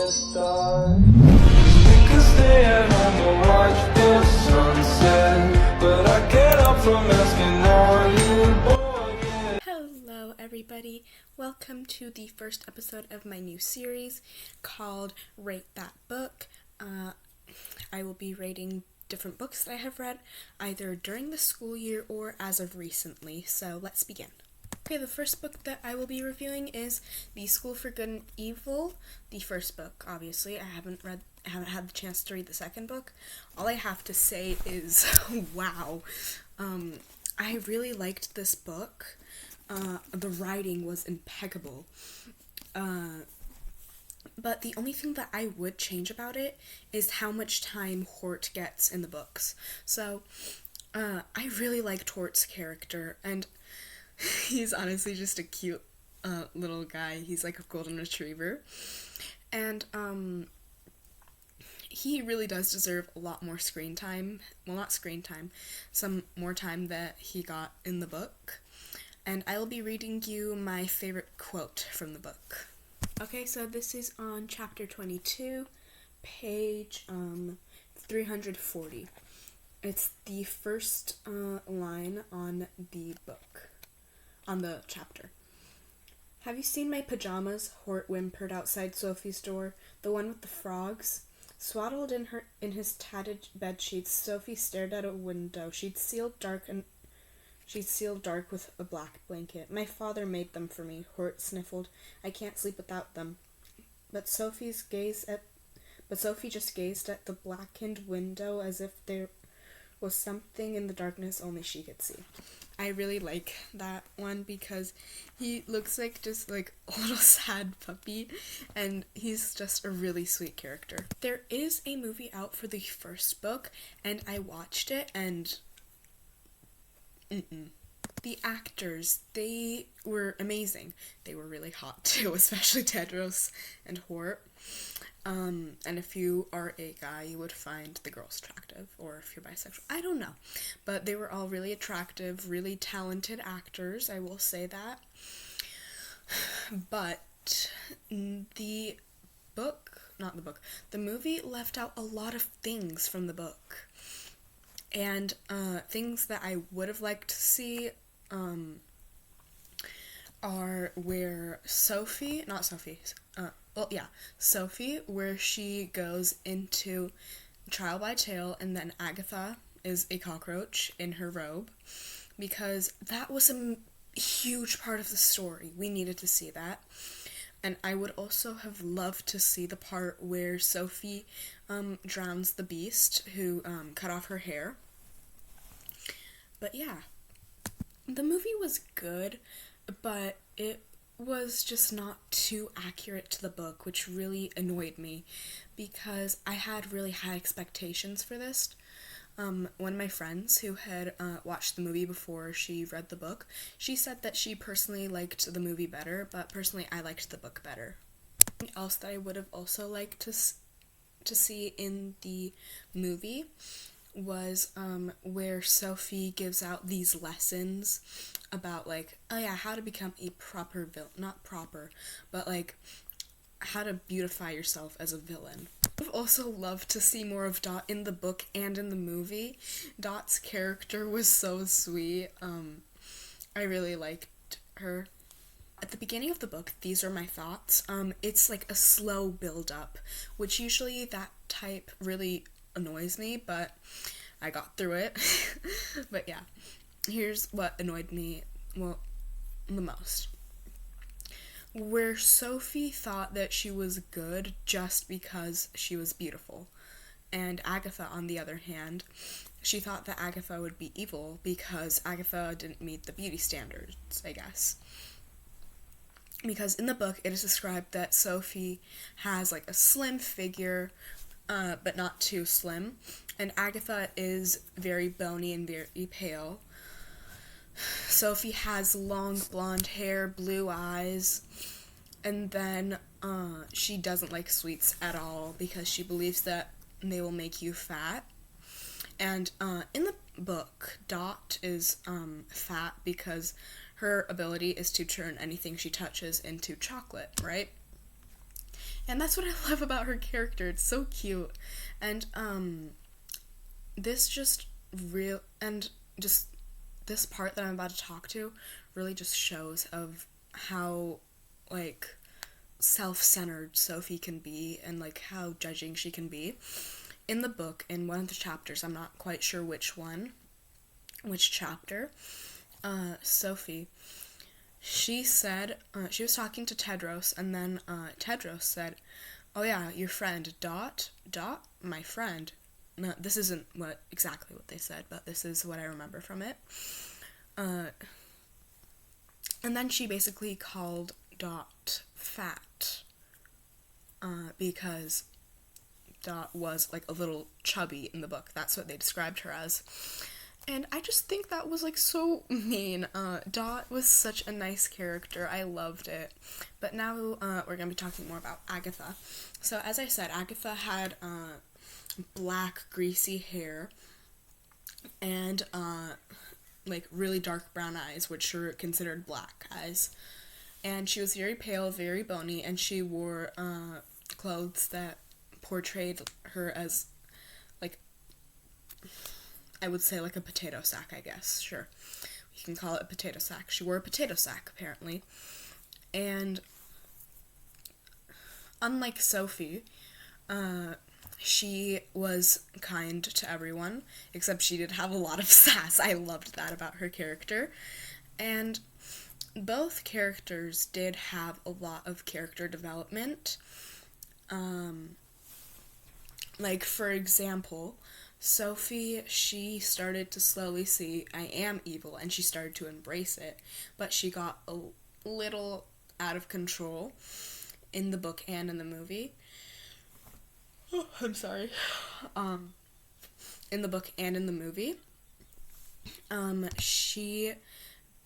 at dark. We could stay at home and watch the sunset, but I can't help from asking, are you bored yet? Hello everybody, welcome to the first episode of my new series called Rate That Book. I will be rating different books that I have read either during the school year or as of recently, so let's begin. Okay, the first book that I will be reviewing is The School for Good and Evil, the first book, obviously. I haven't had the chance to read the second book. All I have to say is, wow. I really liked this book. The writing was impeccable. But the only thing that I would change about it is how much time Hort gets in the books. So, I really liked Hort's character, and he's honestly just a cute little guy. He's like a golden retriever. And he really does deserve a lot more screen time. Well, not screen time, some more time that he got in the book. And I will be reading you my favorite quote from the book. Okay, so this is on chapter 22, page 340. It's the first line on the book, on the chapter. Have you seen my pajamas? Hort whimpered outside Sophie's door. The one with the frogs. Swaddled in his tattered bedsheets, Sophie stared out a window. She'd sealed dark with a black blanket. My father made them for me, Hort sniffled. I can't sleep without them. But Sophie just gazed at the blackened window as if there was something in the darkness only she could see. I really like that one because he looks like just like a little sad puppy, and he's just a really sweet character. There is a movie out for the first book, and I watched it, and the actors, they were amazing. They were really hot too, especially Tedros and Hort. And if you are a guy, you would find the girls attractive, or if you're bisexual, I don't know. But they were all really attractive, really talented actors, I will say that. But the movie left out a lot of things from the book. And things that I would have liked to see are where Sophie, where she goes into trial by tale, and then Agatha is a cockroach in her robe, because that was a huge part of the story. We needed to see that. And I would also have loved to see the part where Sophie drowns the beast who cut off her hair. But yeah, the movie was good, but it was just not too accurate to the book, which really annoyed me because I had really high expectations for this. One of my friends who had watched the movie before she read the book, she said that she personally liked the movie better, but personally I liked the book better. Something else that I would have also liked to see in the movie was where Sophie gives out these lessons about, like, how to become a proper villain. Not proper, but, like, how to beautify yourself as a villain. I've also loved to see more of Dot in the book and in the movie. Dot's character was so sweet. I really liked her. At the beginning of the book, these are my thoughts. It's like a slow build-up, which usually that type really annoys me, but I got through it. But yeah, here's what annoyed me, the most. Where Sophie thought that she was good just because she was beautiful, and Agatha, on the other hand, she thought that Agatha would be evil because Agatha didn't meet the beauty standards, I guess. Because in the book, it is described that Sophie has like a slim figure, but not too slim, and Agatha is very bony and very pale. Sophie has long blonde hair, blue eyes, and then she doesn't like sweets at all because she believes that they will make you fat. And in the book, Dot is fat because her ability is to turn anything she touches into chocolate, right? And that's what I love about her character. It's so cute. And this just real and just this part that I'm about to talk to really just shows of how like self-centered Sophie can be and like how judging she can be. In the book, in one of the chapters, I'm not quite sure which chapter, Sophie, she said, she was talking to Tedros, and then Tedros said, oh yeah, your friend, Dot, my friend. No, this isn't exactly what they said, but this is what I remember from it. And then she basically called Dot fat, because Dot was like a little chubby in the book. That's what they described her as. And I just think that was like so mean. Dot was such a nice character. I loved it. But now we're going to be talking more about Agatha. So as I said, Agatha had black greasy hair and like really dark brown eyes, which are considered black eyes. And she was very pale, very bony, and she wore clothes that portrayed her as like, I would say like a potato sack, I guess. Sure, you can call it a potato sack. She wore a potato sack, apparently. And unlike Sophie, she was kind to everyone, except she did have a lot of sass. I loved that about her character. And both characters did have a lot of character development. Like, for example, Sophie, she started to slowly see, I am evil, and she started to embrace it, but she got a little out of control in the book and in the movie. Oh, I'm sorry. In the book and in the movie, she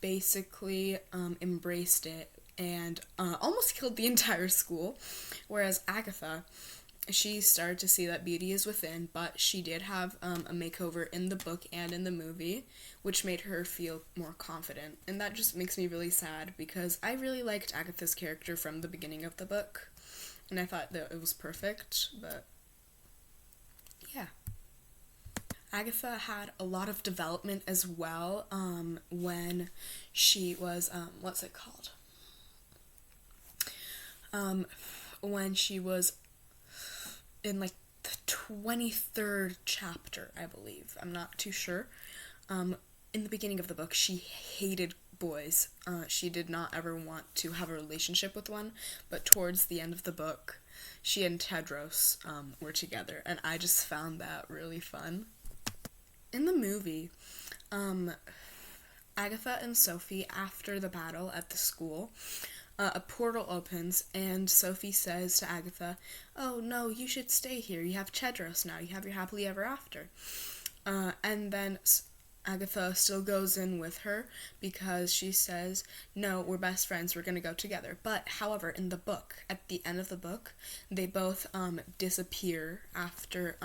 basically embraced it and almost killed the entire school, whereas Agatha, she started to see that beauty is within, but she did have a makeover in the book and in the movie, which made her feel more confident. And that just makes me really sad, because I really liked Agatha's character from the beginning of the book, and I thought that it was perfect, but yeah. Agatha had a lot of development as well when she was, what's it called? When she was in like the 23rd chapter, I believe. I'm not too sure. In the beginning of the book, she hated boys. She did not ever want to have a relationship with one, but towards the end of the book, she and Tedros were together, and I just found that really fun. In the movie, Agatha and Sophie, after the battle at the school, a portal opens, and Sophie says to Agatha, oh no, you should stay here, you have Tedros now, you have your happily ever after. And then Agatha still goes in with her, because she says, no, we're best friends, we're gonna go together. But, however, in the book, at the end of the book, they both disappear after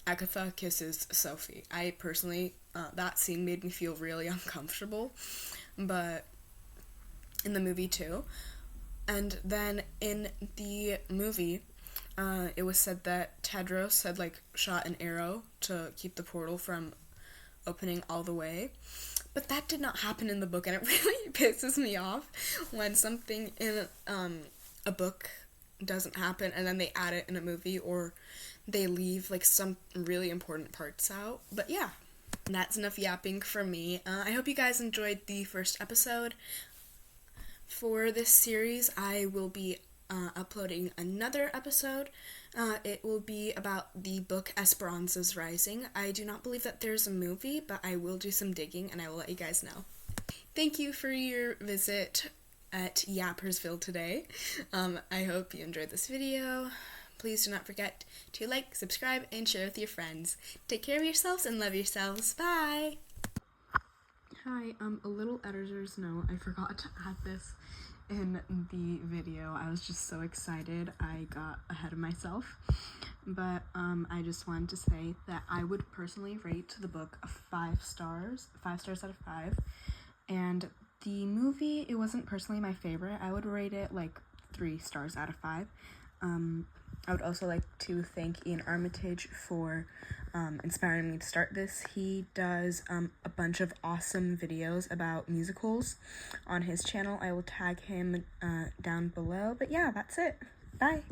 Agatha kisses Sophie. I personally, that scene made me feel really uncomfortable, but in the movie too. And then in the movie, it was said that Tedros had like shot an arrow to keep the portal from opening all the way, but that did not happen in the book, and it really pisses me off when something in a book doesn't happen and then they add it in a movie, or they leave like some really important parts out. But yeah, that's enough yapping from me. I hope you guys enjoyed the first episode. For this series, I will be uploading another episode. It will be about the book Esperanza's Rising. I do not believe that there's a movie, but I will do some digging and I will let you guys know. Thank you for your visit at Yappersville today. I hope you enjoyed this video. Please do not forget to like, subscribe, and share with your friends. Take care of yourselves and love yourselves. Bye! Hi, a little editor's note. I forgot to add this in the video. I was just so excited I got ahead of myself. But I just wanted to say that I would personally rate the book 5 stars out of 5. And the movie, it wasn't personally my favorite. I would rate it like 3 stars out of 5. I would also like to thank Iain Armitage for inspiring me to start this. He does a bunch of awesome videos about musicals on his channel. I will tag him down below. But yeah, that's it. Bye!